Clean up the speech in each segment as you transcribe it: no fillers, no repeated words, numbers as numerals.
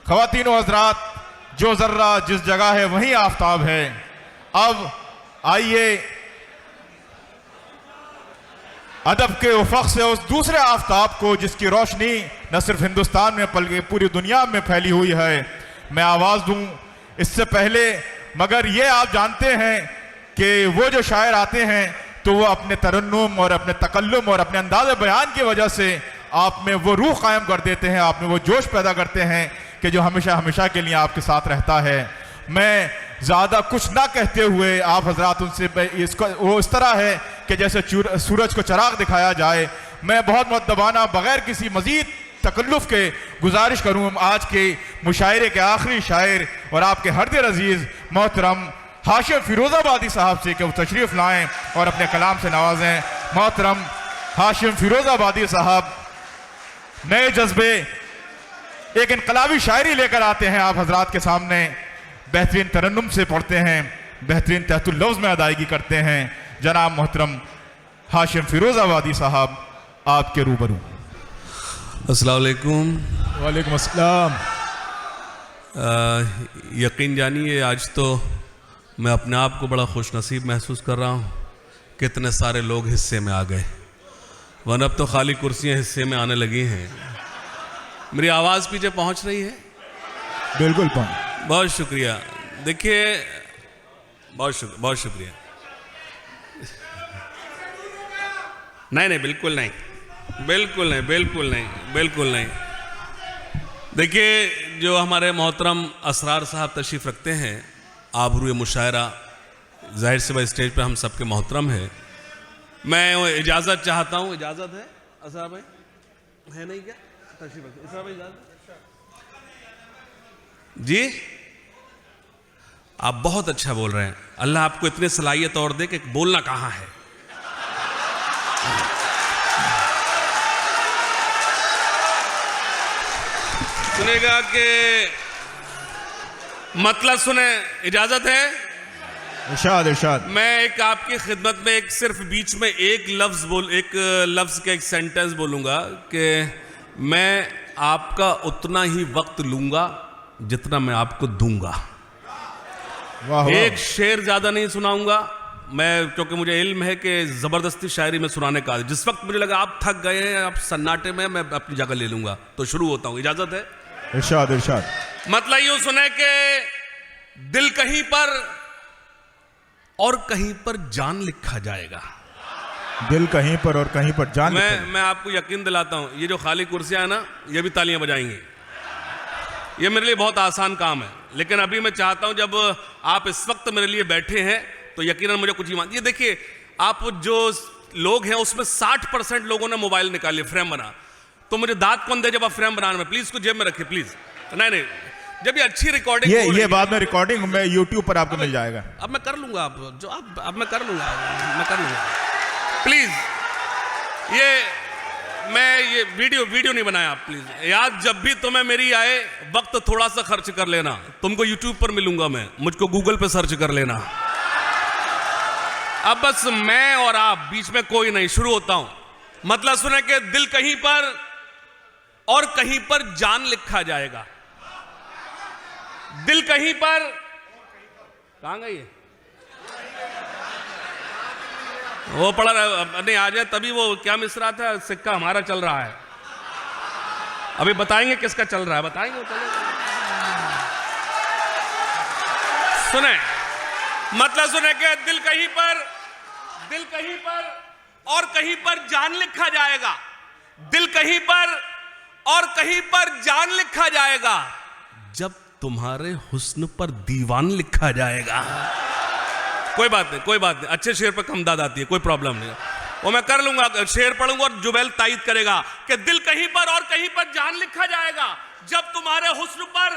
ख़वातीन व हज़रात, जो ज़र्रा जिस जगह है वहीं आफताब है। अब आइए अदब के उफ़क़ से उस दूसरे आफताब को, जिसकी रोशनी न सिर्फ हिंदुस्तान में बल्कि पूरी दुनिया में फैली हुई है, मैं आवाज़ दूं। इससे पहले मगर ये आप जानते हैं कि वो जो शायर आते हैं तो वो अपने तरन्नुम और अपने तकल्लुम और अपने अंदाज़ बयान की वजह से आप में वो रूह कायम कर देते हैं, आप में वो जोश पैदा करते हैं कि जो हमेशा हमेशा के लिए आपके साथ रहता है। मैं ज़्यादा कुछ ना कहते हुए आप हजरात उनसे इसको वो इस तरह है कि जैसे सूरज को चराग दिखाया जाए, मैं बहुत मुअद्दबाना बग़ैर किसी मज़ीद तकल्लुफ़ के गुजारिश करूँ आज के मुशायरे के आखिरी शायर और आपके हरदिल अजीज़ मोहतरम हाशिम फ़िरोज़ाबादी साहब से कि वो तशरीफ़ लाएँ और अपने कलाम से नवाजें। मोहतरम हाशिम फ़िरोज़ाबादी साहब नए जज्बे, एक इनकलाबी शायरी लेकर आते हैं आप हजरात के सामने, बेहतरीन तरन्नुम से पढ़ते हैं, बेहतरीन तहतुल लफ्ज़ में अदायगी करते हैं। जनाब मोहतरम हाशिम फ़िरोज़ाबादी साहब आपके रूबरू। अस्सलाम वालेकुम। वालेकुम अस्सलाम। यकीन जानिए आज तो मैं अपने आप को बड़ा खुश नसीब महसूस कर रहा हूँ, कितने सारे लोग हिस्से में आ गए, वरना अब तो खाली कुर्सियाँ हिस्से में आने लगी हैं। मेरी आवाज़ पीछे पहुँच रही है? बिल्कुल पहुँच। बहुत शुक्रिया। देखिए बहुत शुक्रिया। नहीं, बिल्कुल नहीं, बिल्कुल नहीं, बिल्कुल नहीं, बिल्कुल नहीं। देखिए, जो हमारे मोहतरम असरार साहब तशरीफ़ रखते हैं, आबरूए मुशायरा, जाहिर से भाई स्टेज पे हम सबके मोहतरम है। मैं इजाज़त चाहता हूँ। इजाज़त है असरार भाई? है नहीं क्या? तशरीफ़ रखते असरार भाई, इजाज़त जी? आप बहुत अच्छा बोल रहे हैं। अल्लाह आपको इतनी सलाहियत और दे कि बोलना कहाँ है। सुनेगा कि मतलब सुने, इजाजत है? इरशाद इरशाद। मैं एक आपकी खिदमत में एक सिर्फ बीच में एक लफ्ज का एक सेंटेंस बोलूंगा कि मैं आपका उतना ही वक्त लूंगा जितना मैं आपको दूंगा। एक शेर ज्यादा नहीं सुनाऊंगा मैं, क्योंकि मुझे इल्म है कि जबरदस्ती शायरी में सुनाने का, जिस वक्त मुझे लगा आप थक गए हैं, आप सन्नाटे में, मैं अपनी जगह ले लूंगा। तो शुरू होता हूं। इजाजत है? इरशाद इरशाद। मतलब यूं सुने कि दिल कहीं पर और कहीं पर जान लिखा जाएगा। दिल कहीं पर और कहीं पर जान। मैं आपको यकीन दिलाता हूं, ये जो खाली कुर्सियां है ना, ये भी तालियां बजाएंगी। ये मेरे लिए बहुत आसान काम है, लेकिन अभी मैं चाहता हूं जब आप इस वक्त मेरे लिए बैठे हैं तो यकीनन मुझे कुछ ईमान। ये देखिए, आप जो लोग हैं उसमें 60% लोगों ने मोबाइल निकाले फ्रेम बना, तो मुझे दाद कौन दे जब आप फ्रेम बनाने में? प्लीज इसको जेब में रखिए प्लीज। नहीं, जब ये अच्छी रिकॉर्डिंग ये बाद में रिकॉर्डिंग में यूट्यूब पर आपको मिल जाएगा। अब मैं कर लूंगा, अब मैं कर लूंगा प्लीज। ये वीडियो नहीं बनाया आप प्लीज। याद, जब भी तुम्हें मेरी आए वक्त थोड़ा सा खर्च कर लेना। तुमको यूट्यूब पर मिलूंगा मैं, मुझको गूगल पे सर्च कर लेना। अब बस मैं और आप, बीच में कोई नहीं। शुरू होता हूं। मतलब सुने कि दिल कहीं पर और कहीं पर जान लिखा जाएगा। दिल कहीं पर, कहां गई है? वो पढ़ा नहीं, आ जाए तभी। वो क्या मिसरा था? सिक्का हमारा चल रहा है। अभी बताएंगे किसका चल रहा है, बताएंगे। सुने, मतलब सुने कि दिल कहीं पर और कहीं पर जान लिखा जाएगा। दिल कहीं पर और कहीं पर जान लिखा जाएगा, जब तुम्हारे हुस्न पर दीवान लिखा जाएगा। कोई बात नहीं, अच्छे शेर पर कम दाद आती है, कोई प्रॉब्लम नहीं, वो मैं कर लूंगा। शेर पढ़ूंगा और जुबैल तायद करेगा कि दिल कहीं पर और कहीं पर जान लिखा जाएगा, जब तुम्हारे हुस्न पर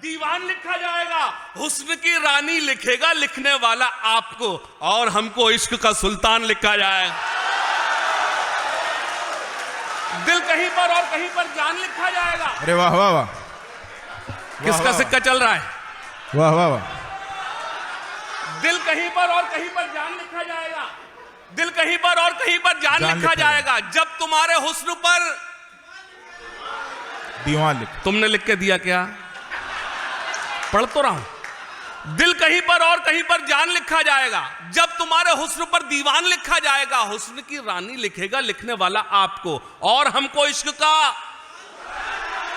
दीवान लिखा जाएगा। हुस्न की रानी लिखेगा लिखने वाला आपको, और हमको इश्क का सुल्तान लिखा जाएगा। दिल कहीं पर और कहीं पर जान लिखा जाएगा। अरे वाह वाह वाह, किसका सिक्का चल रहा है? वाह वाह वाह। दिल कहीं पर और कहीं पर जान लिखा जाएगा। दिल कहीं पर और कहीं पर जान लिखा जाएगा, जब तुम्हारे हुस्न पर दीवान लिख। तुमने लिख के दिया क्या? पढ़ तो रहा हूं। दिल कहीं पर और कहीं पर जान लिखा जाएगा, जब तुम्हारे हुस्न पर दीवान लिखा जाएगा, हुस्न की रानी लिखेगा लिखने वाला आपको, और हमको इश्क का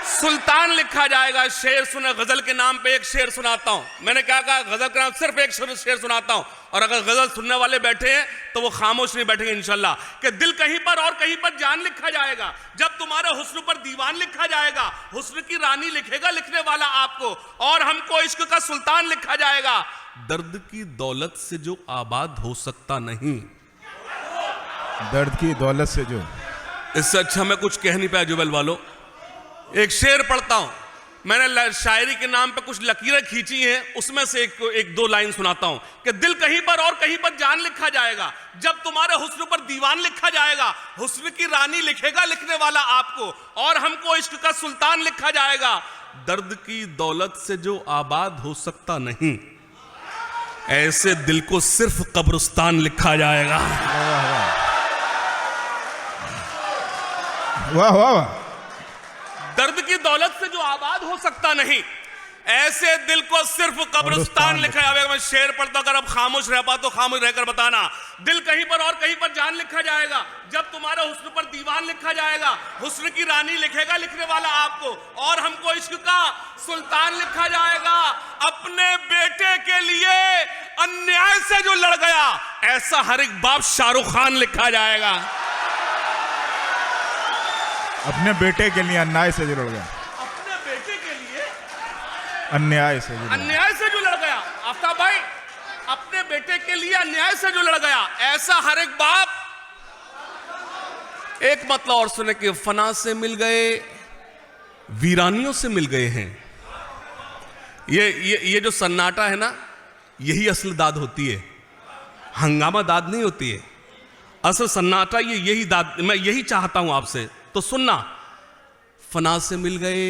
सुल्तान लिखा जाएगा। शेर सुने, गजल के नाम पे एक शेर सुनाता हूं। मैंने क्या कहा, गजल के नाम सिर्फ एक शेर सुनाता हूं, और अगर गजल सुनने वाले बैठे हैं तो वो खामोश नहीं बैठेंगे इंशाल्लाह। कि दिल कहीं पर और कहीं पर जान लिखा जाएगा, जब तुम्हारे हुस्न पर दीवान लिखा जाएगा, हुस्न की रानी लिखेगा लिखने वाला आपको, और हमको इश्क का सुल्तान लिखा जाएगा। दर्द की दौलत से जो आबाद हो सकता नहीं, दर्द की दौलत से जो, इससे अच्छा मैं कुछ कह नहीं पाया जुबैल वालों। एक शेर पढ़ता हूं, मैंने शायरी के नाम पे कुछ लकीरें खींची हैं, उसमें से एक दो लाइन सुनाता हूं। कि दिल कहीं पर और कहीं पर जान लिखा जाएगा, जब तुम्हारे हुस्न पर दीवान लिखा जाएगा, हुस्न की रानी लिखेगा लिखने वाला आपको, और हमको इश्क का सुल्तान लिखा जाएगा। दर्द की दौलत से जो आबाद हो सकता नहीं, ऐसे दिल को सिर्फ कब्रिस्तान लिखा जाएगा। वाह वाह वाह। दर्द की दौलत से जो आबाद हो सकता नहीं, ऐसे दिल को सिर्फ कब्रिस्तान लिखा जाएगा। मैं शेर पढ़ता, अगर अब खामोश रह पा तो खामोश रहकर बताना। दिल कहीं पर और कहीं पर जान लिखा जाएगा, जब तुम्हारे हुस्न पर दीवान लिखा जाएगा, हुस्न की रानी लिखेगा लिखने वाला आपको, और हमको इश्क का सुल्तान लिखा जाएगा। अपने बेटे के लिए अन्याय से जो लड़ गया, ऐसा हर एक बाप शाहरुख खान लिखा जाएगा। अपने बेटे के लिए अन्याय से जो लड़ गया, अपने बेटे के लिए अन्याय से जो लड़ गया, आफ्ताब भाई, अपने बेटे के लिए अन्याय से जो लड़ गया, ऐसा हर एक बाप। एक मतलब और सुने कि फना से मिल गए, वीरानियों से मिल गए हैं। ये जो सन्नाटा है ना, यही असल दाद होती है, हंगामा दाद नहीं होती है। असल सन्नाटा यही दाद, मैं यही चाहता हूं आपसे, तो सुनना। फना से मिल गए,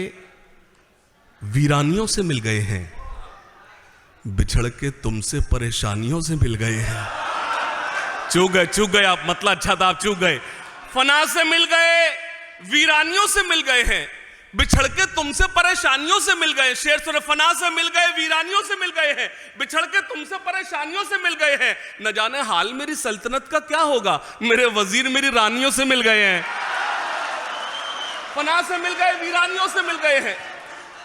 वीरानियों से मिल गए हैं, बिछड़ के तुमसे परेशानियों से मिल गए हैं। चूक गए आप, मतलब अच्छा था, आप चूक गए। फना से मिल गए, वीरानियों से मिल गए हैं, बिछड़ के तुमसे परेशानियों से मिल गए। शेर सुने, फना से मिल गए, वीरानियों से मिल गए हैं, बिछड़ के तुमसे परेशानियों से मिल गए हैं। न जाने हाल मेरी सल्तनत का क्या होगा, मेरे वजीर मेरी रानियों से मिल गए हैं। फना से मिल गए, वीरानियों से मिल गए हैं,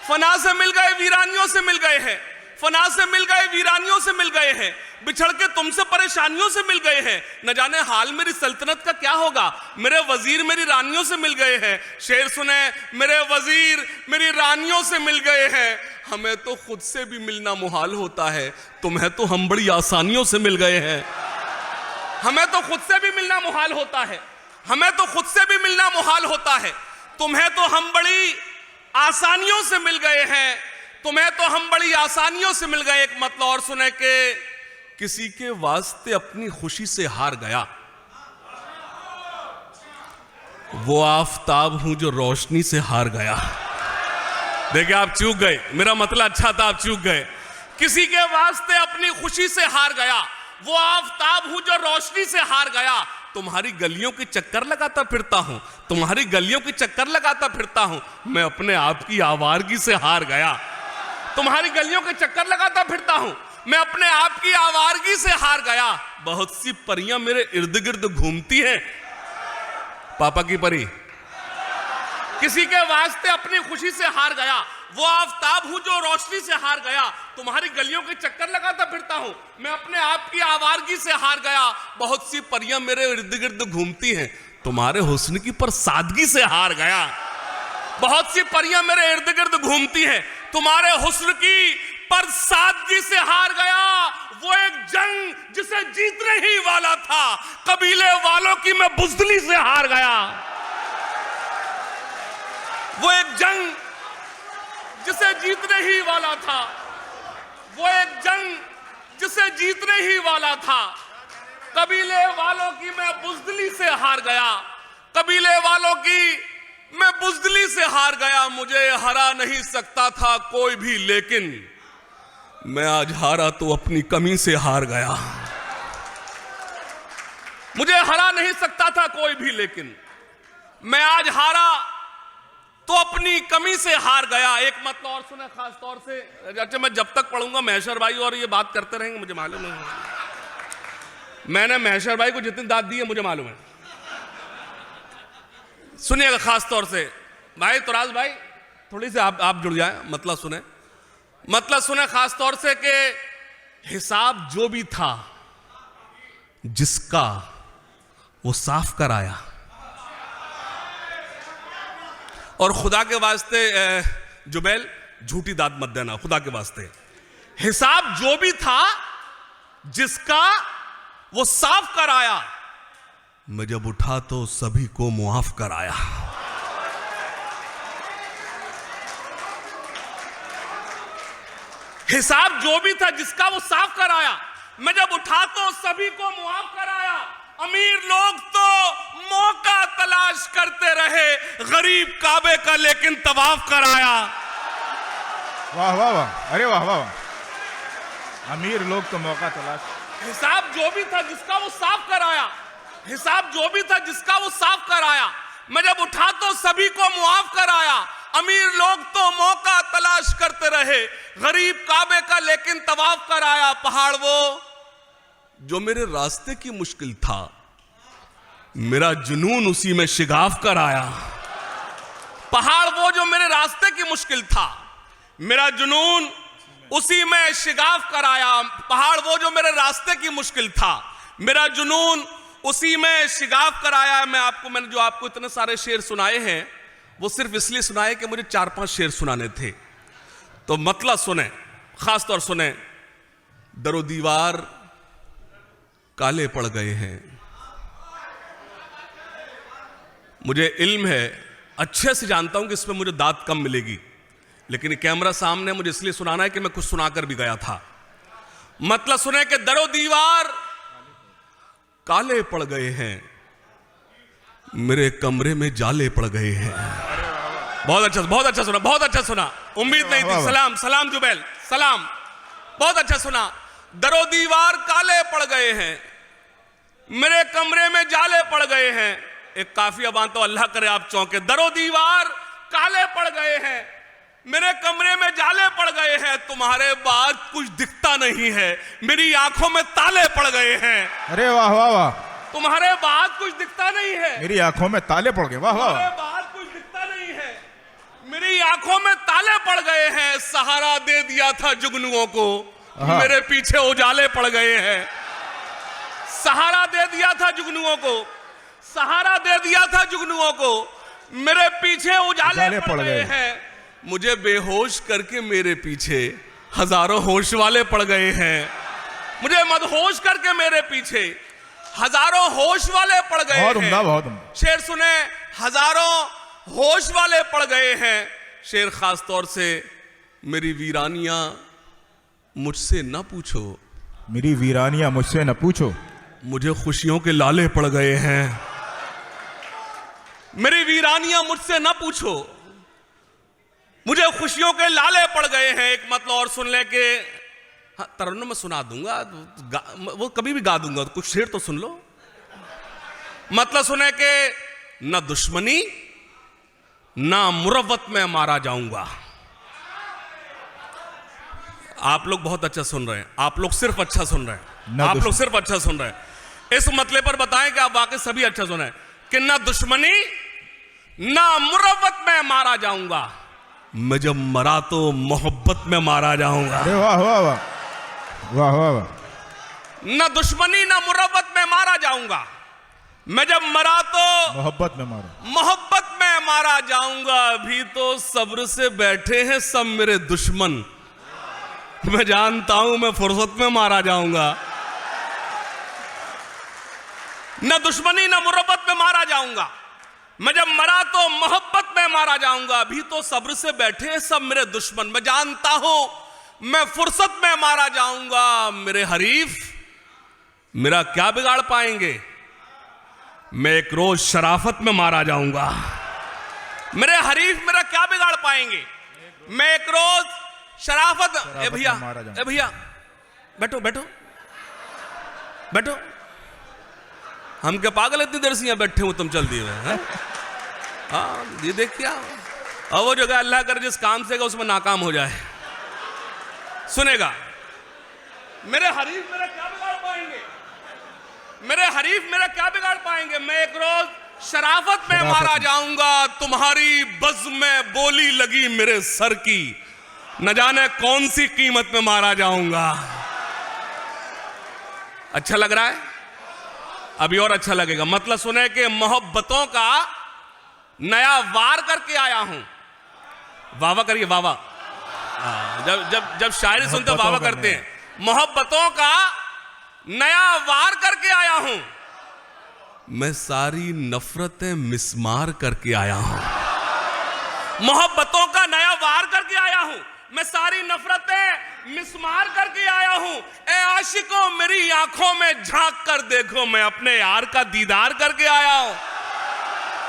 फना से मिल गए, वीरानियों से मिल गए हैं, फना से मिल गए, वीरानियों से मिल गए हैं, बिछड़ के तुमसे परेशानियों से मिल गए हैं। न जाने हाल मेरी सल्तनत का क्या होगा, मेरे वजीर मेरी रानियों से मिल गए हैं। शेर सुने, मेरे वजीर मेरी रानियों से मिल गए हैं। हमें तो खुद से भी मिलना मुहाल होता है, तुम्हें तो हम बड़ी आसानियों से मिल गए हैं। हमें तो खुद से भी मिलना मुहाल होता है, हमें तो खुद से भी मिलना मुहाल होता है, तुम्हें तो हम बड़ी आसानियों से मिल गए हैं, तुम्हें तो हम बड़ी आसानियों से मिल गए। एक मतलब और सुने के किसी के वास्ते अपनी खुशी से हार गया, वो आफताब हूं जो रोशनी से हार गया। देखिए आप चूक गए, मेरा मतलब अच्छा था, आप चूक गए। किसी के वास्ते अपनी खुशी से हार गया, वो आफताब हूं जो रोशनी से हार गया। तुम्हारी गलियों के चक्कर लगाता फिरता हूं, तुम्हारी गलियों के चक्कर लगाता फिरता हूं, मैं अपने आप की आवारगी से हार गया। तुम्हारी गलियों के चक्कर लगाता फिरता हूं, मैं अपने आप की आवारगी से हार गया। बहुत सी परियां मेरे इर्द गिर्द घूमती हैं, पापा की परी। किसी के वास्ते अपनी खुशी से हार गया, वो आफताब हूं जो रोशनी से हार गया। तुम्हारी गलियों के चक्कर लगाता फिरता हूं, मैं अपने आप की आवारगी से हार गया। बहुत सी परियां मेरे इर्द गिर्द घूमती हैं, तुम्हारे हुस्न की पर सादगी से हार गया। बहुत सी परियां मेरे इर्द गिर्द घूमती हैं, तुम्हारे हुस्न की पर सादगी से हार गया। वो एक जंग जिसे जीतने ही वाला था, कबीले वालों की मैं बुज़दिली से हार गया। वो एक जंग जिसे जीतने ही वाला था, वो एक जंग जिसे जीतने ही वाला था, कबीले वालों की मैं बुज़दिली से हार गया। कबीले वालों की मैं बुज़दिली से हार गया। मुझे हरा नहीं सकता था कोई भी, लेकिन मैं आज हारा तो अपनी कमी से हार गया। मुझे हरा नहीं सकता था कोई भी, लेकिन मैं आज हारा तो अपनी कमी से हार गया। एक मतलब और सुने खास तौर से, अच्छा मैं जब तक पढ़ूंगा महेश्वर भाई और ये बात करते रहेंगे, मुझे मालूम है। मैंने महेश्वर भाई को जितनी दाद दी है मुझे मालूम है। सुनिएगा खास तौर से भाई, तुराज भाई थोड़ी सी आप जुड़ जाए, मतलब सुने खास तौर से कि हिसाब जो भी था जिसका वो साफ कराया। और खुदा के वास्ते जुबैल झूठी दाद मत देना, खुदा के वास्ते। हिसाब जो भी था जिसका वो साफ कराया, मैं जब उठा तो सभी को मुआफ कराया। हिसाब जो भी था जिसका वो साफ कराया, मैं जब उठा तो सभी को मुआफ कराया। अमीर लोग तो मौका तलाश करते रहे, गरीब काबे का लेकिन तवाफ कराया। वाह वाह वाह, अरे वाह वाह वाह। अमीर लोग तो मौका तलाश। हिसाब जो भी था जिसका वो साफ कराया, हिसाब जो भी था जिसका वो साफ कराया, मैं जब उठा तो सभी को मुआफ कराया। अमीर लोग तो मौका तलाश करते रहे, गरीब काबे का लेकिन तवाफ कराया। पहाड़ वो जो मेरे रास्ते की मुश्किल था, मेरा जुनून उसी में शिगाफ कराया। पहाड़ वो जो मेरे रास्ते की मुश्किल था, मेरा जुनून उसी में शिगाफ कराया। पहाड़ वो जो मेरे रास्ते की मुश्किल था, मेरा जुनून उसी में शिगाफ कराया। मैंने जो आपको इतने सारे शेर सुनाए हैं, वो सिर्फ इसलिए सुनाए कि मुझे 4-5 शेर सुनाने थे। तो मतलब सुने, खास तौर सुने। दरो दीवार काले पड़ गए हैं, मुझे इल्म है, अच्छे से जानता हूं कि इसमें मुझे दाद कम मिलेगी, लेकिन कैमरा सामने मुझे इसलिए सुनाना है कि मैं कुछ सुनाकर भी गया था। मतलब सुने कि दरो दीवार काले पड़ गए हैं, मेरे कमरे में जाले पड़ गए हैं। बहुत अच्छा सुना, बहुत अच्छा सुना। उम्मीद नहीं थी। सलाम सलाम जुबैल, सलाम, बहुत अच्छा सुना। दरो दीवार काले पड़ गए हैं, मेरे कमरे में जाले पड़ गए हैं। एक काफिया बांध तो अल्लाह करे आप चौंके। दरो दीवार काले पड़ गए हैं, मेरे कमरे में जाले पड़ गए हैं। तुम्हारे बाद कुछ दिखता नहीं है, मेरी आंखों में ताले पड़ गए हैं। अरे वाह वाह वाह। तुम्हारे बाद कुछ दिखता नहीं है, मेरी आंखों में ताले पड़ गए। वाह वाह। तुम्हारे बाद कुछ दिखता नहीं है, मेरी आंखों में ताले पड़ गए हैं। सहारा दे दिया था जुगनुओं को, मेरे पीछे उजाले पड़ गए हैं। सहारा दे दिया था जुगनुओं को, सहारा दे दिया था जुगनुओं को, मेरे पीछे उजाले पड़ गए हैं। मुझे बेहोश करके मेरे पीछे हजारों होश वाले पड़ गए हैं। मुझे मदहोश करके मेरे पीछे हजारों होश वाले पड़ गए हैं। बहुत उम्दा। शेर सुने, हजारों होश वाले पड़ गए हैं। शेर खास तौर से, मेरी वीरानियां मुझसे न पूछो, मेरी वीरानियां मुझसे न पूछो, मुझे खुशियों के लाले पड़ गए हैं। मेरी वीरानियां मुझसे न पूछो, मुझे खुशियों के लाले पड़ गए हैं। एक मतलब और सुन ले के तरन्नुम में सुना दूंगा, वो कभी भी गा दूंगा, तो कुछ शेर तो सुन लो। मतलब सुने के न दुश्मनी ना मुरव्वत में मारा जाऊंगा। आप लोग बहुत अच्छा सुन रहे हैं, आप लोग सिर्फ अच्छा सुन रहे हैं, आप लोग सिर्फ अच्छा सुन रहे हैं। इस मतले पर बताएं कि आप वाकई सभी अच्छा सुन रहे हैं कि ना दुश्मनी ना मुरव्वत में मारा जाऊंगा, मैं जब मरा तो मोहब्बत में मारा जाऊंगा। अरे वाह वाह वाह वाह वाह वाह। न दुश्मनी न मुरव्वत में मारा जाऊंगा, मैं जब मरा तो मोहब्बत में मारा, मोहब्बत में मारा जाऊंगा। अभी तो सब्र से बैठे हैं सब मेरे दुश्मन, मैं जानता हूं मैं फुर्सत में मारा जाऊंगा। न दुश्मनी न मुरव्वत में मारा जाऊंगा, मैं जब मरा तो मोहब्बत में मारा जाऊंगा। अभी तो सब्र से बैठे हैं सब मेरे दुश्मन, मैं जानता हूं मैं फुर्सत में मारा जाऊंगा। मेरे हरीफ मेरा क्या बिगाड़ पाएंगे, मैं एक रोज शराफत में मारा जाऊंगा। मेरे हरीफ मेरा क्या बिगाड़ पाएंगे, मैं एक रोज शराफत। ए भैया बैठो बैठो बैठो, हम क्या पागल इतनी देर से यहां बैठे हो, तुम चल दिए हैं। हाँ ये देखिए और वो जो है अल्लाह कर जिस काम से उसमें नाकाम हो जाए। सुनेगा, मेरे हरीफ मेरा क्या बिगाड़ पाएंगे, मेरे हरीफ मेरा क्या बिगाड़ पाएंगे। मैं एक रोज शराफत में मारा जाऊंगा, तुम्हारी बज़्म में बोली लगी मेरे सर की, न जाने कौन सी कीमत में मारा जाऊंगा। अच्छा लग रहा है? अभी और अच्छा लगेगा। मतलब सुने कि मोहब्बतों का नया वार करके आया हूं। वाह वाह करिए, वाह वाह। जब जब जब शायरी सुनते वाह वाह करते हैं। मोहब्बतों का नया वार करके आया हूं, मैं सारी नफरतें मिसमार करके आया हूं। मोहब्बतों का नया वार करके आया हूं, मैं सारी नफरतें मिसमार करके आया हूं। ए आशिकों मेरी आंखों में झांक कर देखो, मैं अपने यार का दीदार करके आया हूं।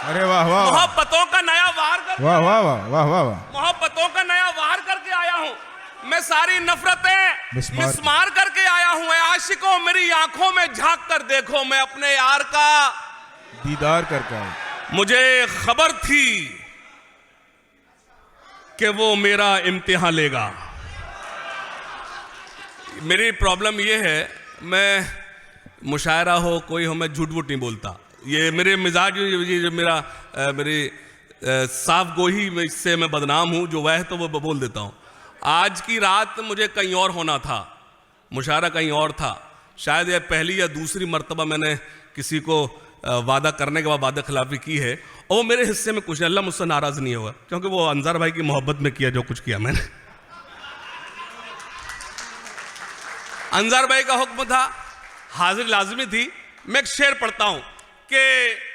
अरे वाह वाह, मोहब्बतों का नया वार करके, वाह वाह वाह वाह वाह वाह, मोहब्बतों का नया वार करके आया हूं, मैं सारी नफरतें मिसमार करके आया हूं। ए आशिकों मेरी आंखों में झांक कर देखो, मैं अपने यार का दीदार करके आया। मुझे खबर थी कि वो मेरा इम्तिहान लेगा। मेरी प्रॉब्लम ये है, मैं मुशायरा हो कोई हो, मैं झूठ वूठ नहीं बोलता। ये मेरे मिजाज, ये जो मेरी साफ गोही में, इससे मैं बदनाम हूँ। जो वह है तो वो बोल देता हूँ। आज की रात मुझे कहीं और होना था, मुशायरा कहीं और था। शायद यह पहली या दूसरी मर्तबा मैंने किसी को वादा करने के बाद वादा खिलाफी की है, और वो मेरे हिस्से में कुछ, अल्लाह मुझसे नाराज नहीं होगा, क्योंकि वो अंजार भाई की मोहब्बत में किया जो कुछ किया मैंने। अंजार भाई का हुक्म था, हाजिर लाजमी थी। मैं एक शेर पढ़ता हूं कि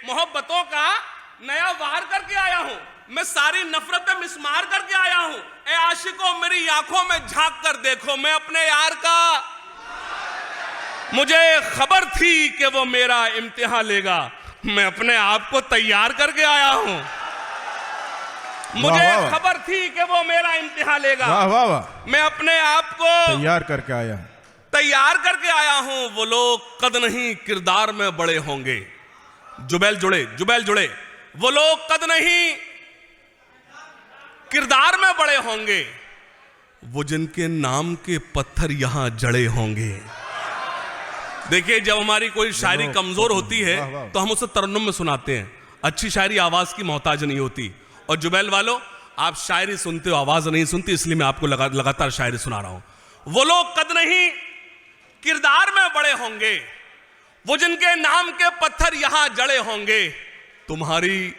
मोहब्बतों का नया वार करके आया हूं, मैं सारी नफरतें मिसमार करके आया हूं। ए आशिकों मेरी आंखों में झांक कर देखो, मैं अपने यार का, मुझे खबर थी कि वो मेरा इम्तिहान लेगा, मैं अपने आप को तैयार करके आया हूं। मुझे खबर थी कि वो मेरा इम्तिहान लेगा, वाह वाह वाह, मैं अपने आप को तैयार करके आया, तैयार करके आया हूं। वो लोग कद नहीं किरदार में बड़े होंगे, जुबैल जुड़े, जुबैल जुड़े। वो लोग कद नहीं किरदार में बड़े होंगे, वो जिनके नाम के पत्थर यहां जड़े होंगे। देखिए, जब हमारी कोई शायरी कमजोर होती है तो हम उसे तरन्नुम में सुनाते हैं। अच्छी शायरी आवाज की मोहताज नहीं होती। और जुबैल वालों, आप शायरी सुनते हो, आवाज नहीं सुनती, इसलिए मैं आपको लगातार शायरी सुना रहा हूं। वो लोग कद नहीं किरदार में बड़े होंगे, वो जिनके नाम के पत्थर यहां जड़े होंगे। तुम्हारी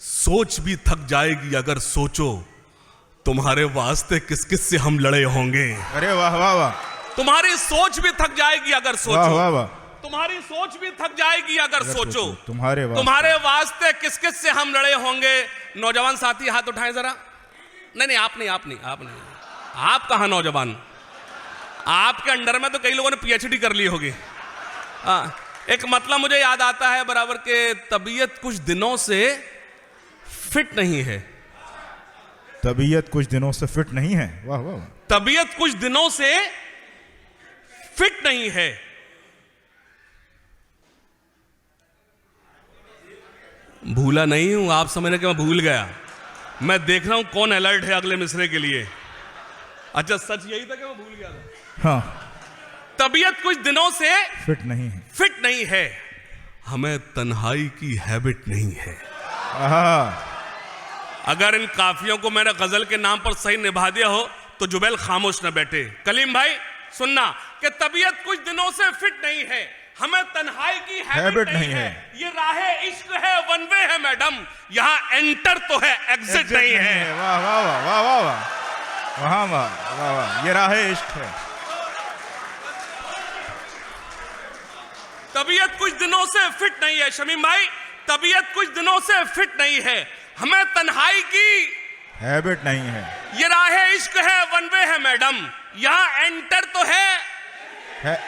सोच भी थक जाएगी अगर सोचो, तुम्हारे वास्ते किस किस से हम लड़े होंगे। अरे वाह वाह वाह, तुम्हारी सोच भी थक जाएगी अगर सोचो, वाह वाह वाह, तुम्हारी सोच भी थक जाएगी अगर सोचो, तुम्हारे वास्ते किस किस से हम लड़े होंगे। नौजवान साथी हाथ उठाएं जरा। नहीं, आप नहीं, आप नहीं, आप नहीं, आप कहां नौजवान? आपके अंडर में तो कई लोगों ने पीएचडी कर ली होगी। एक मतलब मुझे याद आता है बराबर के, तबीयत कुछ दिनों से फिट नहीं है। तबीयत कुछ दिनों से फिट नहीं है, वाह वाह, तबीयत कुछ दिनों से फिट नहीं है। भूला नहीं हूं, आप समझने के मैं भूल गया। मैं देख रहा हूं कौन अलर्ट है अगले मिसरे के लिए। अच्छा, सच यही था कि मैं भूल गया था। हाँ, तबीयत कुछ दिनों से फिट नहीं है, फिट नहीं है, हमें तन्हाई की हैबिट नहीं है। अगर इन काफियों को मैंने गजल के नाम पर सही निभा दिया हो तो जुबैल खामोश न बैठे। कलीम भाई सुनना कि तबीयत कुछ दिनों से फिट नहीं है, हमें तन्हाई की हैबिट नहीं है। ये राहे इश्क है, वन वे है मैडम, यहाँ एंटर तो है, एग्जिट नहीं है। वाह वाह वाह वाह वाह वाह, वहां वाह वाह वाह, ये राहे इश्क है। तबीयत कुछ दिनों से फिट नहीं है शमीम भाई, तबीयत कुछ दिनों से फिट नहीं है, हमें तन्हाई की हैबिट नहीं है। ये राहे इश्क है, वन वे है मैडम, यहाँ एंटर तो है,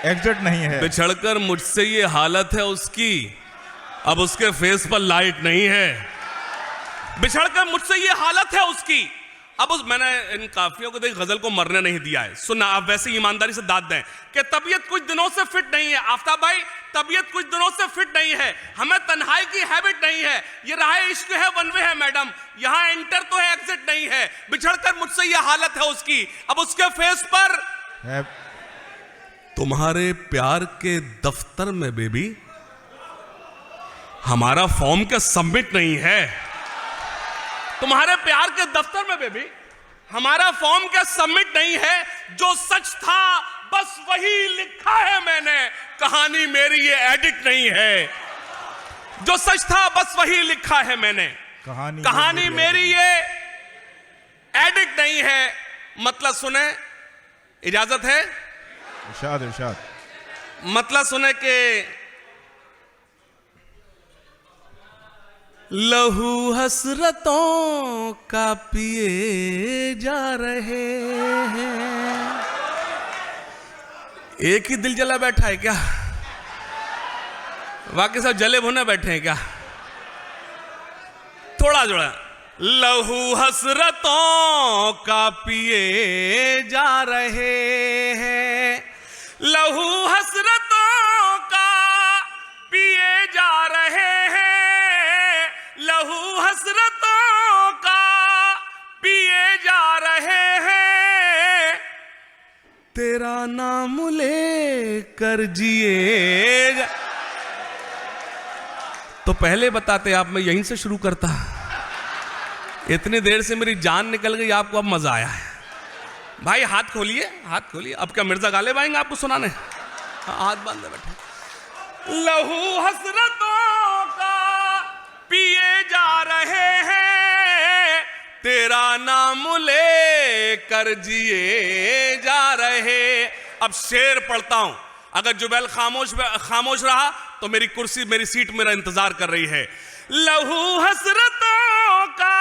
एग्जिट नहीं है। बिछड़कर मुझसे ये हालत है उसकी, अब उसके फेस पर लाइट नहीं है। बिछड़कर मुझसे ये हालत है उसकी, अब उस मैंने इन काफियों को देख गजल को मरने नहीं दिया है। सुनना, आप वैसे ईमानदारी से दाद दें कि तबीयत कुछ दिनों से फिट नहीं है। आफ्ताब भाई, तबीयत कुछ दिनों से फिट नहीं है, हमें तन्हाई की हैबिट नहीं है, ये राह इश्क है, वन वे है मैडम, यहां एंटर तो है एग्जिट नहीं है, बिछड़कर मुझसे ये हालत है उसकी। अब उसके फेस पर तुम्हारे प्यार के दफ्तर में बेबी हमारा फॉर्म का सबमिट नहीं है। तुम्हारे प्यार के दफ्तर में बेबी हमारा फॉर्म का सबमिट नहीं है। जो सच था बस वही लिखा है मैंने, कहानी मेरी ये एडिट नहीं है। जो सच था बस वही लिखा है मैंने, कहानी मेरी ये एडिट नहीं है। मतलब सुने, इजाजत है? इरशाद इरशाद। मतलब सुने के लहू हसरतों का पिए जा रहे हैं। एक ही दिल जला बैठा है क्या? बाकी सब जले भुने बैठे हैं क्या? थोड़ा जोड़ा। लहू हसरतों का पिए जा रहे हैं, लहू हसरतों का पिए जा रहे हैं, लहू हसरतों का पिए जा रहे हैं। तेरा नाम ले कर जिए। तो पहले बताते आप, मैं यहीं से शुरू करता। इतनी देर से मेरी जान निकल गई, आपको अब मजा आया है। भाई हाथ खोलिए, हाथ खोलिए। अब क्या मिर्जा गालिब आएंगे आपको सुनाने? हाथ बांधे बैठे। लहू हसरतों का पिए जा रहे हैं, तेरा नाम ले कर जिए जा रहे। अब शेर पढ़ता हूं। अगर जुबैल खामोश रहा तो मेरी कुर्सी, मेरी सीट मेरा इंतजार कर रही है। लहू हसरतों का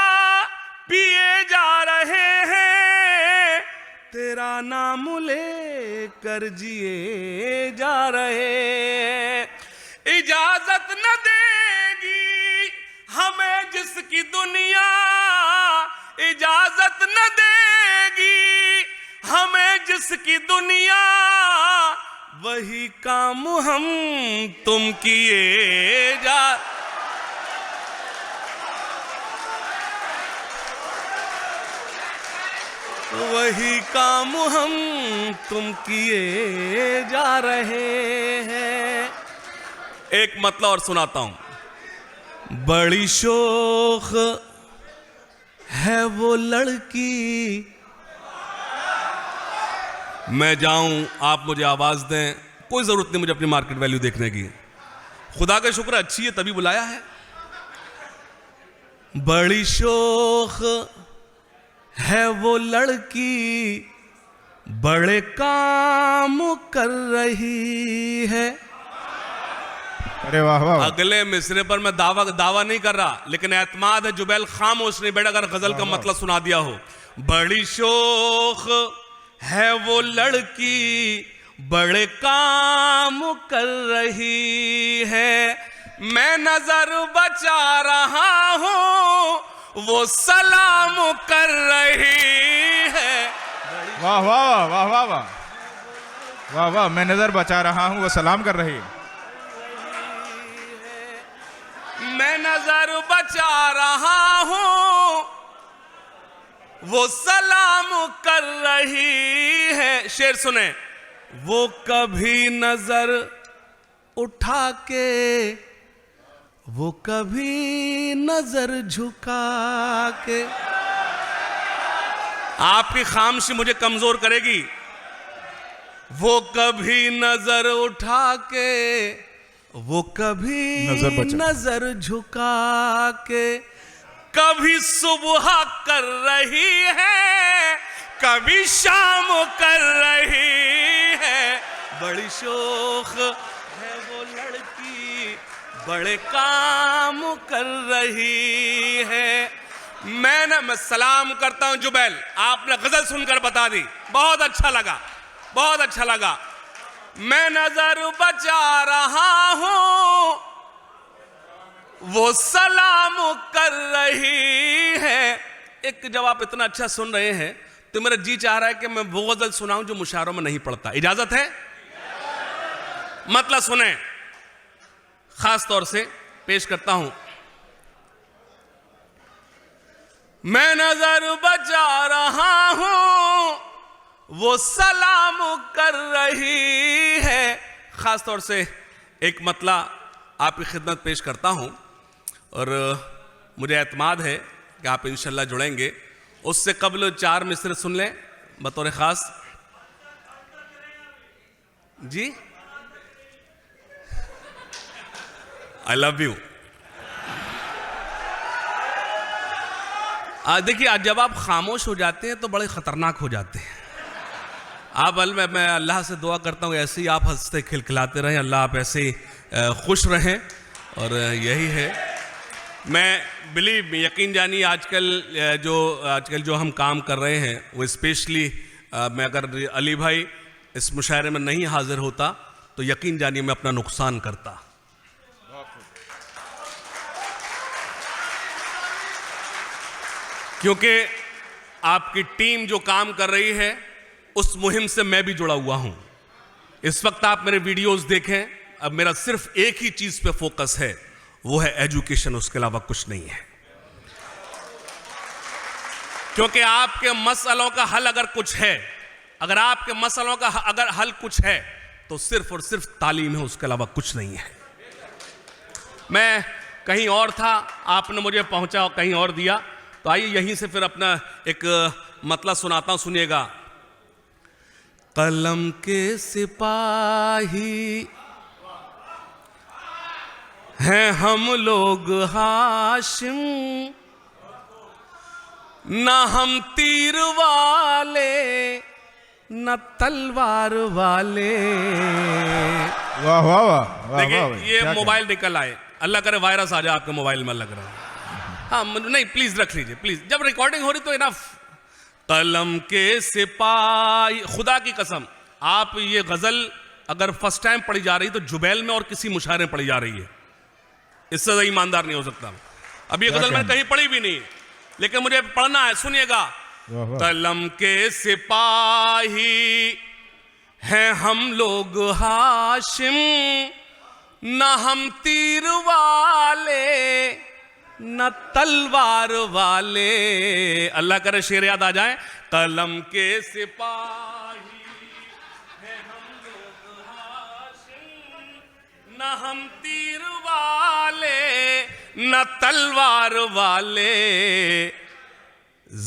पिए जा रहे हैं, तेरा नाम ले कर जिए जा रहे। इजाजत न देगी हमें जिसकी दुनिया, इजाजत न देगी हमें जिसकी दुनिया, वही काम हम तुम किए जा। वही काम हम तुम किए जा रहे हैं। एक मतलब और सुनाता हूं। बड़ी शोख है वो लड़की, मैं जाऊं आप मुझे आवाज दें, कोई जरूरत नहीं मुझे अपनी मार्केट वैल्यू देखने की। खुदा का शुक्र अच्छी है तभी बुलाया है। बड़ी शोख है वो लड़की, बड़े काम कर रही है। अरे वाह वाह। अगले मिसरे पर मैं दावा नहीं कर रहा, लेकिन एतमाद है जुबैल खामोश नहीं बैठा अगर गजल का मतलब सुना दिया हो। बड़ी शोख है वो लड़की, बड़े काम कर रही है, मैं नजर बचा रहा हूं वो सलाम कर रही है। वाह वाह वाह वाह वाह वाह वाह। मैं नजर बचा रहा हूं वो सलाम कर रही है। मैं नजर बचा रहा हूं वो सलाम कर रही है। शेर सुने। वो कभी नजर उठा के, वो कभी नजर झुका के। आपकी खामोशी मुझे कमजोर करेगी। वो कभी नजर उठा के, वो कभी नजर झुका के, कभी सुबह कर रही है, कभी शाम कर रही है। बड़ी शोख है वो लड़की, बड़े काम कर रही है। मैं सलाम करता हूं जुबैल, आपने गजल सुनकर बता दी, बहुत अच्छा लगा, बहुत अच्छा लगा। मैं नजर बचा रहा हूं वो सलाम कर रही है। एक जब आप इतना अच्छा सुन रहे हैं तो मेरा जी चाह रहा है कि मैं वो गजल सुनाऊं जो मुशायरों में नहीं पड़ता। इजाजत है? मतलब सुने, खास तौर से पेश करता हूं। मैं नजर बचा रहा हूं, वो सलाम कर रही है। खास तौर से एक मतला आपकी खिदमत पेश करता हूं और मुझे एतमाद है कि आप इंशाल्लाह जुड़ेंगे। उससे कबल 4 मिसरे सुन लें बतौर खास। जी, आई लव यू। देखिए, आज जब आप खामोश हो जाते हैं तो बड़े खतरनाक हो जाते हैं आप। मैं अल्लाह से दुआ करता हूँ ऐसे ही आप हंसते खिलखिलाते रहें, अल्लाह आप ऐसे ही खुश रहें, और यही है। मैं बिलीव यकीन जानिए आजकल जो हम काम कर रहे हैं वो स्पेशली मैं अगर अली भाई इस मुशायरे में नहीं हाजिर होता तो यकीन जानिए मैं अपना नुकसान करता। क्योंकि आपकी टीम जो काम कर रही है उस मुहिम से मैं भी जुड़ा हुआ हूं। इस वक्त आप मेरे वीडियोस देखें, अब मेरा सिर्फ एक ही चीज पे फोकस है, वो है एजुकेशन, उसके अलावा कुछ नहीं है। क्योंकि आपके मसलों का हल अगर कुछ है, अगर आपके मसलों का अगर हल कुछ है तो सिर्फ और सिर्फ तालीम है, उसके अलावा कुछ नहीं है। मैं कहीं और था, आपने मुझे पहुंचा कहीं और दिया, तो आइए यहीं से फिर अपना एक मतलब सुनाता हूं, सुनिएगा। कलम के सिपाही हैं हम लोग हाशिम, न हम तीर वाले न तलवार वाले। वाह वाह वाह। देखिए ये मोबाइल निकल आए, अल्लाह करे वायरस आ जाए आपके मोबाइल में, लग रहा है। हाँ नहीं, प्लीज रख लीजिए प्लीज, जब रिकॉर्डिंग हो रही तो इनफ। कलम के सिपाही, खुदा की कसम आप ये गजल अगर फर्स्ट टाइम पढ़ी जा रही तो जुबैल में और किसी मुशायरे में पढ़ी जा रही है, इससे ज्यादा ईमानदार नहीं हो सकता। अब ये गजल मैंने कहीं पढ़ी भी नहीं, लेकिन मुझे पढ़ना है, सुनिएगा। कलम के सिपाही हैं हम लोग हाशिम, न हम तीर वाले न तलवार वाले। अल्लाह करे शेर याद आ जाए। कलम के सिपाही हैं हम लोग हाशिम, न हम तीर वाले न तलवार वाले।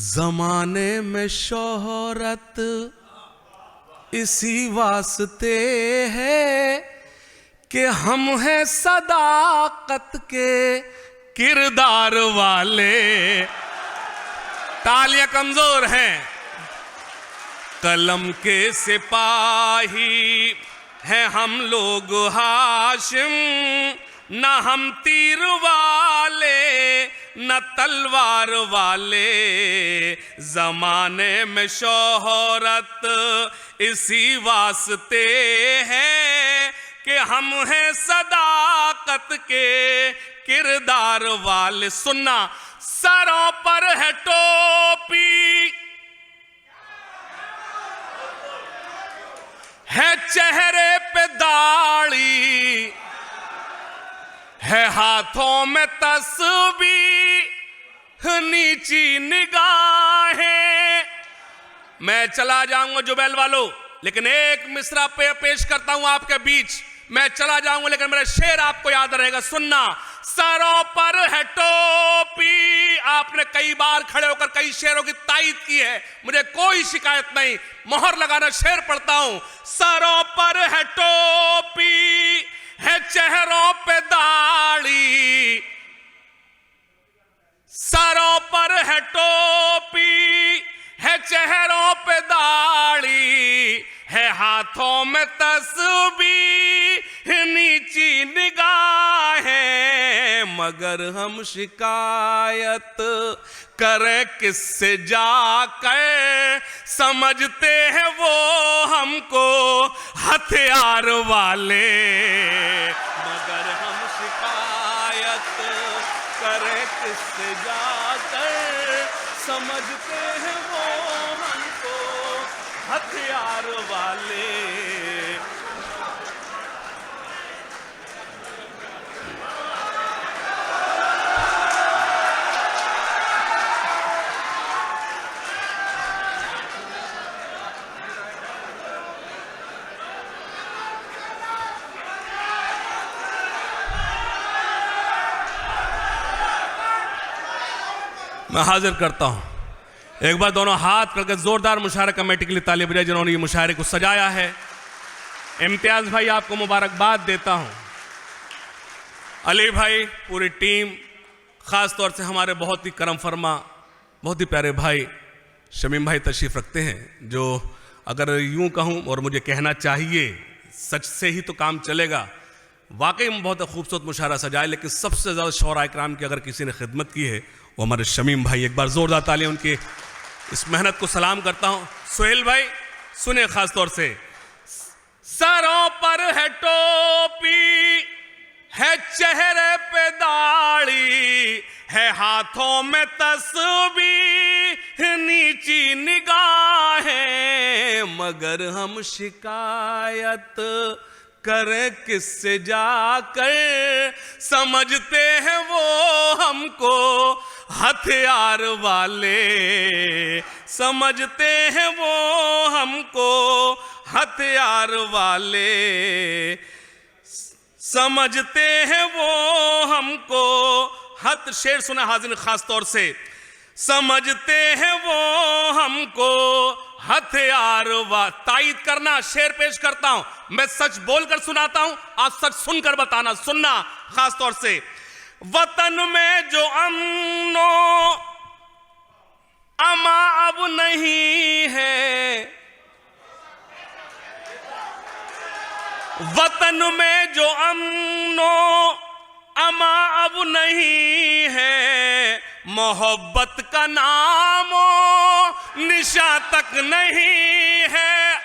जमाने में शोहरत इसी वास्ते है कि हम हैं सदाकत के किरदार वाले। तालियां कमजोर हैं। कलम के सिपाही हैं हम लोग हाशिम, न हम तीर वाले न तलवार वाले। जमाने में शोहरत इसी वास्ते है कि हम हैं सदाकत के किरदार वाले। सुनना, सरों पर है टोपी, है चेहरे पे दाढ़ी, है हाथों में तस्बीह, नीची निगाहें। मैं चला जाऊंगा जुबैल वालों, लेकिन एक मिसरा पे पेश करता हूं आपके बीच। मैं चला जाऊंगा लेकिन मेरा शेर आपको याद रहेगा। सुनना, सरों पर है टोपी। आपने कई बार खड़े होकर कई शेरों की तायीद की है, मुझे कोई शिकायत नहीं। मोहर लगाना, शेर पढ़ता हूं। सरों पर है टोपी, है चेहरों पे दाढ़ी, सरों पर है टोपी, है चेहरों पे दाढ़ी, है हाथों में तस्बीह, नीची निगाहें। मगर हम शिकायत करें किससे जाकर, समझते हैं वो हमको हथियार वाले। मगर हम शिकायत करें किससे जाकर, समझते हैं वो हमको हथियार वाले। मैं हाजिर करता हूं एक बार दोनों हाथ करके जोरदार मुशायरा कमेटी के लिए ताली बजाइए जिन्होंने ये मुशायरे को सजाया है। इम्तियाज भाई आपको मुबारकबाद देता हूं। अली भाई, पूरी टीम, खास तौर से हमारे बहुत ही करम फरमा, बहुत ही प्यारे भाई शमीम भाई तशरीफ रखते हैं, जो अगर यूं कहूं और मुझे कहना चाहिए सच से ही तो काम चलेगा, वाकई में बहुत खूबसूरत मुशायरा सजाए। लेकिन सबसे ज़्यादा शौरा इकराम की अगर किसी ने खिदमत की है वो हमारे शमीम भाई। एक बार जोरदार तालियां उनकी इस मेहनत को सलाम करता हूं। सोहेल भाई सुने, खास तौर से सरों पर है टोपी, है चेहरे पे दाढ़ी, है हाथों में तस्बीह, नीची निगाहें, मगर हम शिकायत करे किससे जाकर, समझते हैं वो हमको हथियार वाले, समझते हैं वो हमको हथियार वाले, समझते हैं वो हमको शेर सुना हाजिर खास तौर से, समझते हैं वो हमको हथियार तायीद करना। शेर पेश करता हूं, मैं सच बोलकर सुनाता हूं, आप सच सुनकर बताना, सुनना खास तौर से। वतन में जो अमनो अमा अब नहीं है, वतन में जो अमनो अमा अब नहीं है, मोहब्बत का नामो निशा तक नहीं है।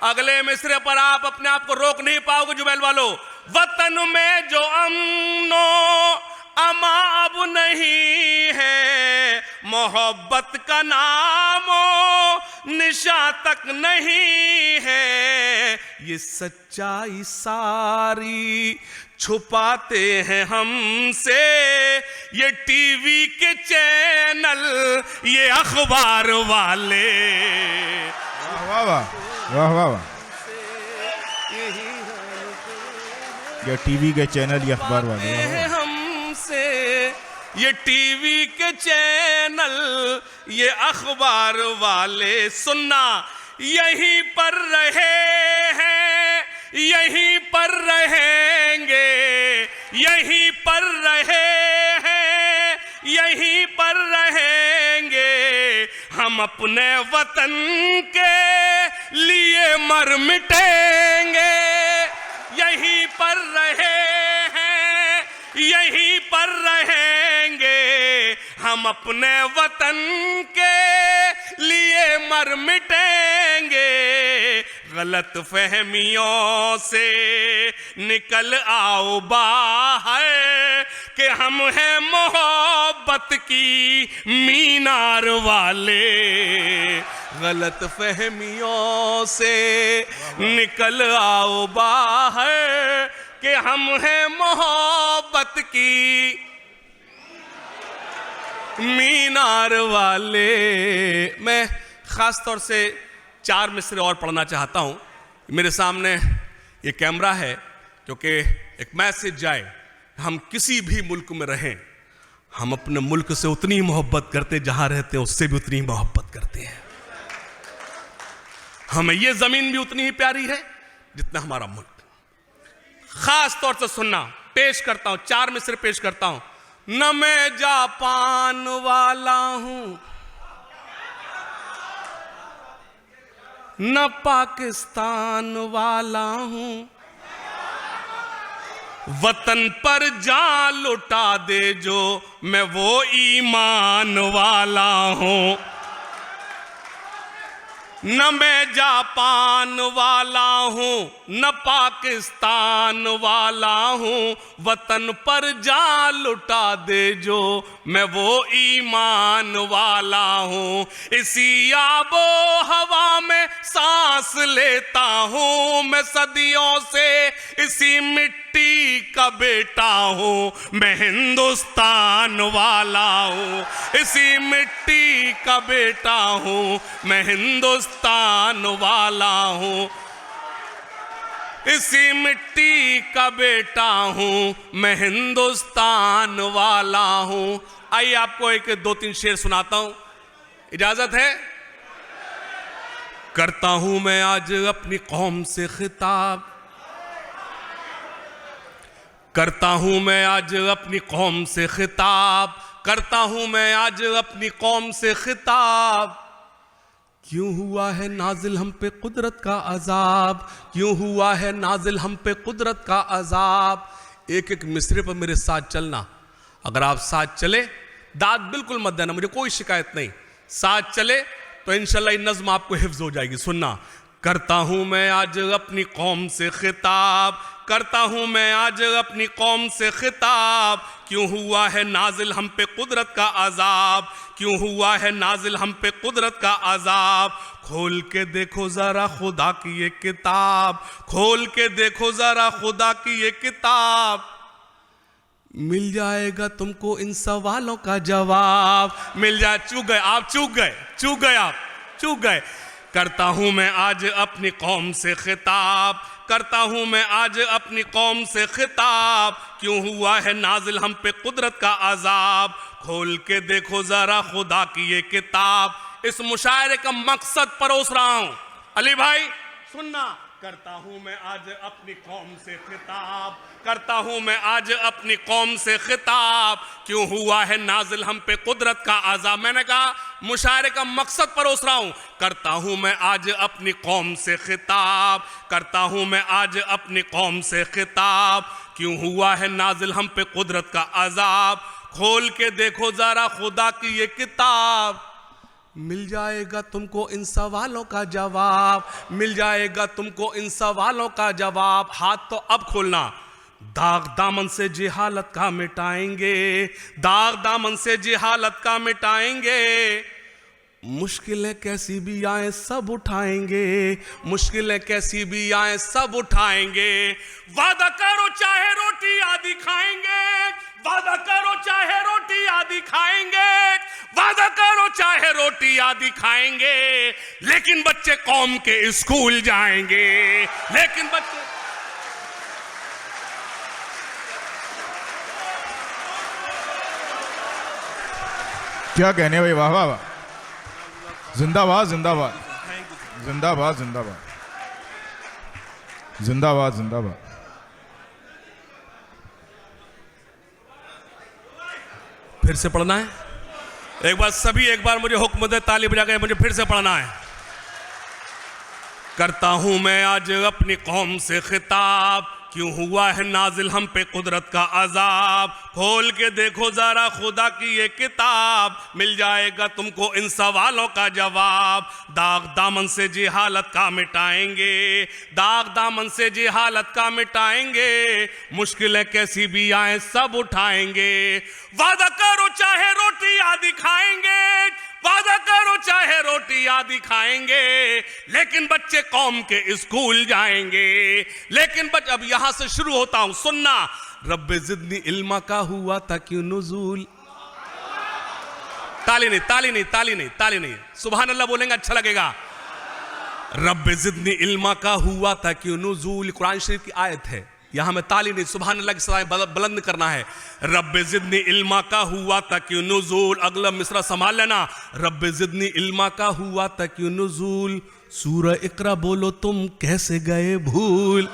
अगले मिसरे पर आप अपने आप को रोक नहीं पाओगे जुबैल वालों। वतन में जो अमनो अमा अब नहीं है, मोहब्बत का नामो निशा तक नहीं है, ये सच्चाई सारी छुपाते हैं हमसे, ये टीवी के चैनल, ये अखबार वाले। वाह वाह वाह वाह वाह। ये टीवी के चैनल, ये अखबार वाले हमसे, ये टीवी के चैनल, ये अखबार वाले। सुनना, यहीं पर रहे हैं, यहीं पर रहेंगे, यहीं पर रहे हैं, यहीं पर रहेंगे, हम अपने वतन के लिए मर मिटेंगे। यहीं पर रहे हैं, यहीं पर रहेंगे, हम अपने वतन के लिए मर मिटेंगे। गलत फहमियों से निकल आओ बाहर, कि हम हैं मोहब्बत की मीनार वाले। गलत फहमियों से निकल आओ बाहर, कि हम हैं मोहब्बत की मीनार वाले। मैं खास तौर से 4 मिसरे और पढ़ना चाहता हूं। मेरे सामने ये कैमरा है, क्योंकि एक मैसेज जाए, हम किसी भी मुल्क में रहें, हम अपने मुल्क से उतनी ही मोहब्बत करते, जहां रहते हैं उससे भी उतनी ही मोहब्बत करते हैं। हमें ये जमीन भी उतनी ही प्यारी है जितना हमारा मुल्क। खास तौर से सुनना, पेश करता हूं 4 मिसरे पेश करता हूं। न मैं जापान वाला हूं, न पाकिस्तान वाला हूं, वतन पर जान लुटा दे जो, मैं वो ईमान वाला हूं। न मैं जापान वाला हूँ न पाकिस्तान वाला हूँ, वतन पर जा लुटा दे जो मैं वो ईमान वाला हूँ। इसी आबो हवा में सांस लेता हूँ मैं सदियों से, इसी मिट्टी का बेटा हूँ मैं हिंदुस्तान वाला हूँ। इसी मिट्टी का बेटा हूँ मैं हिंदुस्तान वाला हूँ। इसी मिट्टी का बेटा हूँ मैं हिंदुस्तान वाला हूँ। आइए आपको एक दो तीन शेर सुनाता हूँ, इजाजत है? करता हूँ मैं आज अपनी कौम से खिताब, करता हूँ मैं आज अपनी कौम से खिताब, करता हूँ मैं आज अपनी कौम से खिताब। क्यों हुआ है नाजिल हम पे कुदरत का अजाब, क्यों हुआ है नाजिल हम पे कुदरत का अजाब। एक एक मिसरे पर मेरे साथ चलना, अगर आप साथ चले, दाद बिल्कुल मत देना, मुझे कोई शिकायत नहीं, साथ चले तो इंशाल्लाह ये नज़्म आपको हिफ्ज हो जाएगी। सुनना, करता हूँ मैं आज अपनी कौम से खिताब, करता हूँ मैं आज अपनी कौम से खिताब। क्यों हुआ है नाजिल हम पे कुदरत का अजाब, क्यों हुआ है नाजिल हम पे कुदरत का अजाब। खोल के देखो जरा खुदा की ये किताब, खोल के देखो जरा खुदा की ये किताब। मिल जाएगा तुमको इन सवालों का जवाब, मिल जाए। चूक गए आप, चूक गए, चूक गए आप, चूक गए। करता हूँ मैं आज अपनी कौम से खिताब, करता हूँ मैं आज अपनी कौम से खिताब। क्यों हुआ है नाजिल हम पे कुदरत का अजाब, खोल के देखो जरा खुदा की ये किताब। इस मुशायरे का मकसद परोस रहा हूँ, अली भाई सुनना। करता हूँ मैं आज अपनी कौम से खिताब, करता हूँ मैं आज अपनी कौम से खिताब। क्यों हुआ है नाजिल हम पे कुदरत का अज़ाब। मैंने कहा मुशायरे का मकसद परोस रहा हूँ। करता हूँ मैं आज अपनी कौम से खिताब, करता हूँ मैं आज अपनी कौम से खिताब। क्यों हुआ है नाजिल हम पे कुदरत का अज़ाब, खोल के देखो ज़रा खुदा की ये किताब। मिल जाएगा तुमको इन सवालों का जवाब, मिल जाएगा तुमको इन सवालों का जवाब। हाथ तो अब खोलना। दाग दामन से जिहालत का मिटाएंगे, दाग दामन से जिहालत का मिटाएंगे। मुश्किलें कैसी भी आए सब उठाएंगे, मुश्किलें कैसी भी आए सब उठाएंगे। वादा करो चाहे रोटी आदि खाएंगे, वादा करो चाहे रोटी आदि खाएंगे, वादा करो चाहे रोटी आदि खाएंगे। लेकिन बच्चे कौम के स्कूल जाएंगे, लेकिन बच्चे क्या कहने भाई, वाह वाह वाह, जिंदाबाद जिंदाबाद जिंदाबाद जिंदाबाद जिंदाबाद जिंदाबाद। फिर से पढ़ना है एक बार, सभी एक बार मुझे हुक्म दे, ताली बजा के मुझे फिर से पढ़ना है। करता हूं मैं आज अपनी कौम से खिताब, क्यों हुआ है नाजिल हम पे कुदरत का अजाब। खोल के देखो जरा खुदा की ये किताब, मिल जाएगा तुमको इन सवालों का जवाब। दाग दामन से जिहालत का मिटाएंगे, दाग दामन से जिहालत का मिटाएंगे। मुश्किलें कैसी भी आए सब उठाएंगे। वादा करो चाहे रोटी आदि खाएंगे, वादा करो चाहे रोटी आदि खाएंगे। लेकिन बच्चे कौम के स्कूल जाएंगे, लेकिन अब यहां से शुरू होता हूं, सुनना। रब्बे जिदनी इल्मा का हुआ था क्यों नुज़ूल। ताली नहीं, ताली नहीं, ताली नहीं, ताली नहीं, सुभान अल्लाह बोलेंगे अच्छा लगेगा। रब्बे जिदनी इल्मा का हुआ था क्यों नुज़ूल, कुरान शरीफ की आयत है। यहां में ताली नहीं, सुभान अल्लाह की सदाएं बुलंद करना है। रब्बे जिदनी इल्मा का हुआ था क्यों नुज़ूल। अगला मिसरा संभाल लेना। रब्बे जिदनी इल्मा का हुआ था क्यों नुज़ूल। सूरह इकरा बोलो तुम कैसे गए भूल।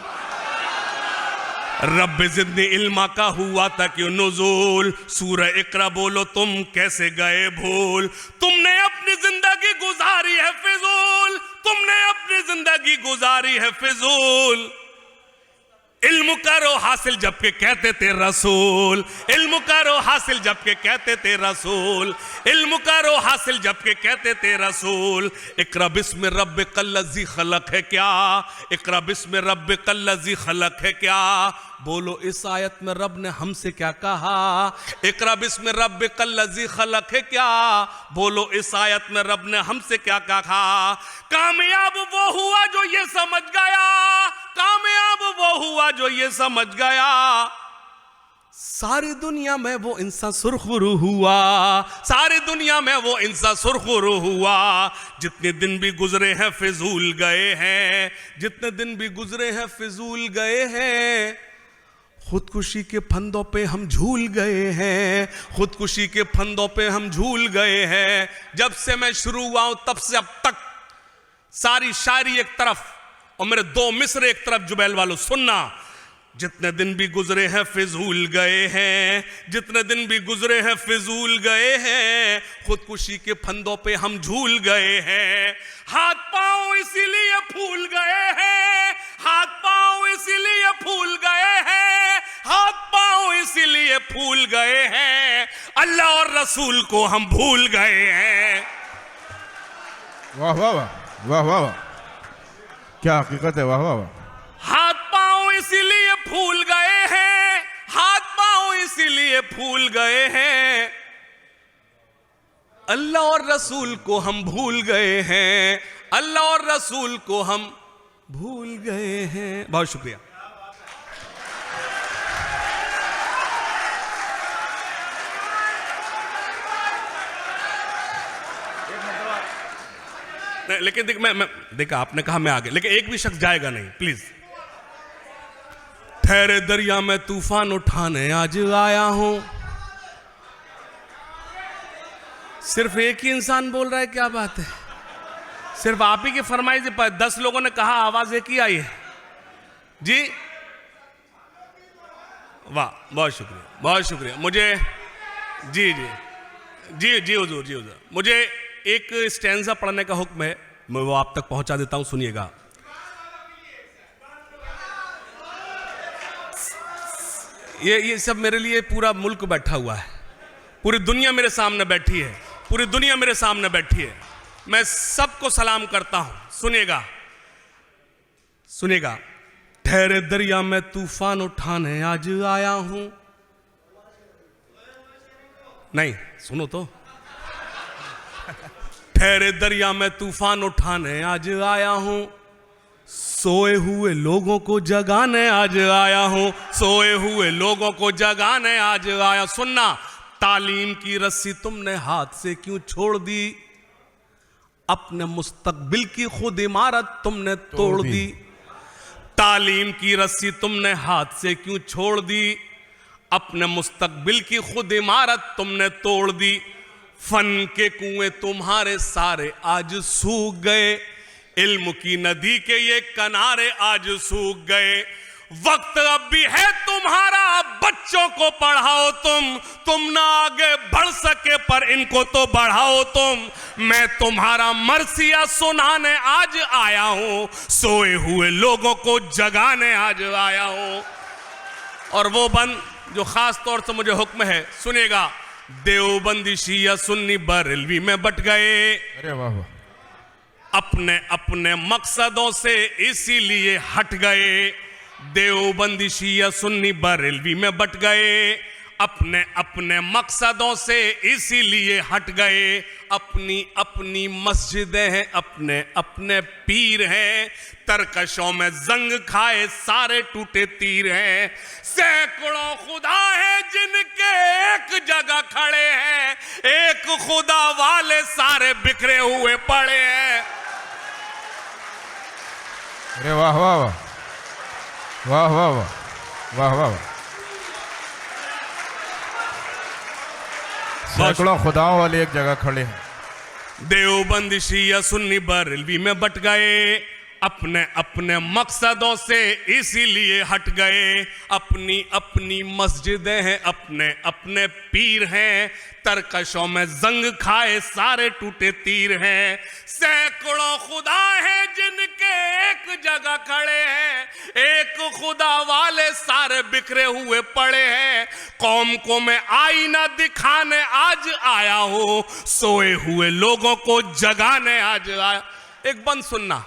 रब्बे जिदनी इल्मा का हुआ था क्यों नुज़ूल। सूरह इकरा बोलो तुम कैसे गए भूल। तुमने अपनी जिंदगी गुजारी है फिजूल, तुमने अपनी जिंदगी गुजारी है फिजूल। इल्म करो हासिल जबकि कहते थे रसूल, इल्म करो हासिल जबकि कहते थे रसूल, इल्म करो हासिल जबकि कहते थे रसूल। इक़रा बिस्मि रब्बिकल लज़ी खलक़ है क्या, इक़रा बिस्मि रब्बिकल लज़ी खलक़ है क्या। बोलो इस आयत में रब ने हमसे क्या कहा? इक़रा बिस्मि रब्बिकल लज़ी खलक़ है क्या। बोलो इस आयत में रब ने हमसे क्या कहा? कामयाब वो हुआ जो ये समझ गया, कामयाब वो हुआ जो ये समझ गया, सारी दुनिया में वो इंसान सुरखरू हुआ, सारी दुनिया में वो इंसान सुरखरू हुआ। जितने दिन भी गुजरे हैं फिजूल गए हैं, जितने दिन भी गुजरे हैं फिजूल गए हैं। खुदकुशी के फंदों पे हम झूल गए हैं, खुदकुशी के फंदों पे हम झूल गए हैं। जब से मैं शुरू हुआ हूं तब से अब तक सारी शायरी एक तरफ और मेरे दो मिसरे एक तरफ। जुबैल वालों सुनना, जितने दिन भी गुजरे हैं फिजूल गए हैं, जितने दिन भी गुजरे हैं फिजूल गए हैं। खुदकुशी के फंदों पे हम झूल गए हैं, हाथ पांव इसीलिए फूल गए हैं, हाथ पांव इसीलिए फूल गए हैं, हाथ पांव इसीलिए फूल गए हैं। अल्लाह और रसूल को हम भूल गए हैं। वाह वाह वाह वाह वाह वाह, क्या हकीकत है, वाह वाह वाह। हाथ पांव इसीलिए फूल गए हैं, हाथ पांव इसीलिए फूल गए हैं। अल्लाह और रसूल को हम भूल गए हैं, अल्लाह और रसूल को हम भूल गए हैं। बहुत शुक्रिया। लेकिन देख मैं देखा आपने कहा मैं आगे, लेकिन एक भी शख्स जाएगा नहीं प्लीज। ठहरे दरिया में तूफान उठाने आज आया हूं। सिर्फ एक ही इंसान बोल रहा है, क्या बात है? सिर्फ आप ही की फरमाइश पर 10 लोगों ने कहा, आवाज एक ही आई है जी। वाह, बहुत शुक्रिया, बहुत शुक्रिया। मुझे जी जी जी जी हुजूर, जी हुजूर, मुझे एक स्टैंजा पढ़ने का हुक्म है, मैं वो आप तक पहुंचा देता हूं, सुनिएगा। ये सब मेरे लिए पूरा मुल्क बैठा हुआ है, पूरी दुनिया मेरे सामने बैठी है, पूरी दुनिया मेरे सामने बैठी है। मैं सबको सलाम करता हूं, सुनिएगा सुनिएगा। ठहरे दरिया में तूफान उठाने आज आया हूं। नहीं सुनो तो। ठहरे दरिया में तूफान उठाने आज आया हूं, सोए हुए लोगों को जगाने आज आया हूं, सोए हुए लोगों को जगाने आज आया। सुनना, तालीम की रस्सी तुमने हाथ से क्यों छोड़ दी, अपने मुस्तकबिल की खुद इमारत तुमने तोड़ दी। तालीम की रस्सी तुमने हाथ से क्यों छोड़ दी, अपने मुस्तकबिल की खुद इमारत तुमने तोड़ दी। फन के कुएं तुम्हारे सारे आज सूख गए, इल्म की नदी के ये किनारे आज सूख गए। वक्त अब भी है तुम्हारा, बच्चों को पढ़ाओ तुम ना आगे बढ़ सके पर इनको तो बढ़ाओ तुम। मैं तुम्हारा मरसिया सुनाने आज आया हूं, सोए हुए लोगों को जगाने आज आया हूं। और वो बंद जो खास तौर से मुझे हुक्म है, सुनेगा। देवबंदी शिया सुन्नी बरेलवी में बट गए, अरे वाह वाह, अपने अपने मकसदों से इसीलिए हट गए। देवबंदी शिया सुन्नी बरेलवी में बट गए, अपने अपने मकसदों से इसीलिए हट गए। अपनी अपनी मस्जिदें हैं, अपने अपने पीर हैं, तरकशों में जंग खाए सारे टूटे तीर हैं। सैकड़ों खुदा हैं जिनके एक जगह खड़े हैं, एक खुदा वाले सारे बिखरे हुए पड़े हैं। अरे वाह वाह वाह वाह वाह वाह वाह वाह वाह। सैकड़ों खुदाओं वाले एक जगह खड़े हैं। देवबंदी शिया सुन्नी बरेलवी में बट गए, अपने अपने मकसदों से इसीलिए हट गए। अपनी अपनी मस्जिदें हैं, अपने अपने पीर हैं, तरकशों में जंग खाए सारे टूटे तीर हैं। सैकड़ों खुदा हैं जिनके एक जगह जगह खड़े हैं। एक खुदा वाले सारे बिखरे हुए पड़े हैं। कौम को मैं आईना दिखाने आज आया हूं, सोए हुए लोगों को जगाने आज आया। एक बंद सुनना।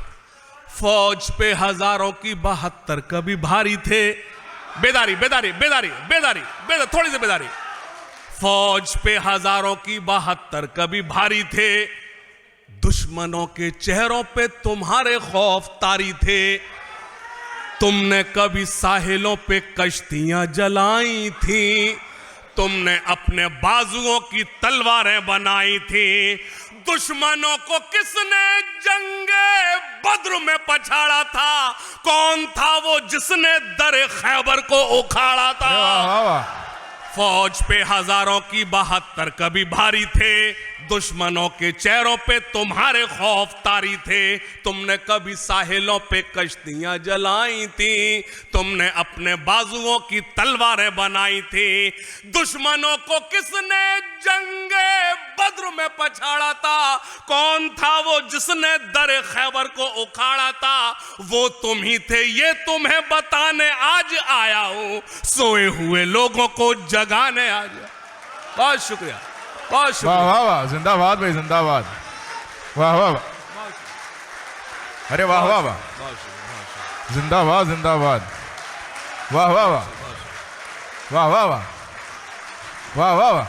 फौज पे हजारों की 72 कभी भारी थे। बेदारी बेदारी बेदारी बेदारी बेदारी, थोड़ी सी बेदारी। फौज पे हजारों की 72 कभी भारी थे। दुश्मनों के चेहरों पे तुम्हारे खौफ तारी थे। तुमने कभी साहिलों पे कश्तियां जलाई थी। तुमने अपने बाजुओं की तलवारें बनाई थी। दुश्मनों को किसने जंगे बद्र में पछाड़ा था? कौन था वो जिसने दर खैबर को उखाड़ा था? वाह वाह। फौज पे हजारों की 72 कभी भारी थे। दुश्मनों के चेहरों पे तुम्हारे खौफ तारी थे। तुमने कभी साहिलों पे कश्तियां जलाई थी। तुमने अपने बाजुओं की तलवारें बनाई थी। दुश्मनों को किसने जंगे बद्र में पछाड़ा था? कौन था वो जिसने दर खैबर को उखाड़ा था? वो तुम ही थे, ये तुम्हें बताने आज आया हूं, सोए हुए लोगों को जगाने आज। बहुत शुक्रिया, बहुत शुक्रिया। वाह वाह वाह, जिंदाबाद भाई, जिंदाबाद। वाह वाह वाह, अरे वाह वाह वाह, जिंदाबाद जिंदाबाद। वाह वाह वाह, वाह वाह वाह, वाह वाह वाह।